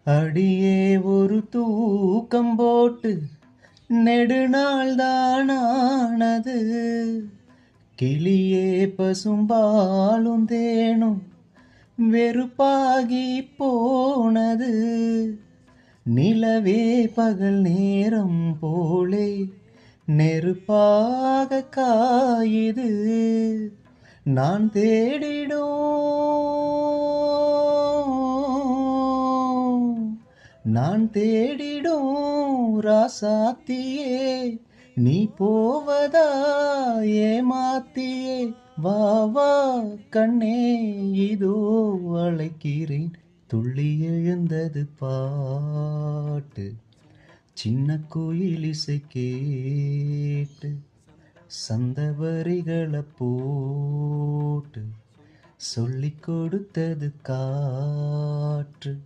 அடியே ஒரு தூக்கம் போட்டு நெடுநாள் தானானது. கிளியே பசும்பாலும் தேனும் வெறுப்பாகி போனது. நிலவே பகல் நேரம் போலே நெருப்பாக காயுது. நான் தேடிடும் ராசாத்தியே, நீ போவதா ஏமாத்தியே. வா வா கண்ணே, இதோ அழைக்கிறேன். துள்ளி எழுந்தது பாட்டு, சின்ன கோயில் இசை கேட்டு, சந்தவரிகளை போட்டு சொல்லிக் கொடுத்தது காற்று.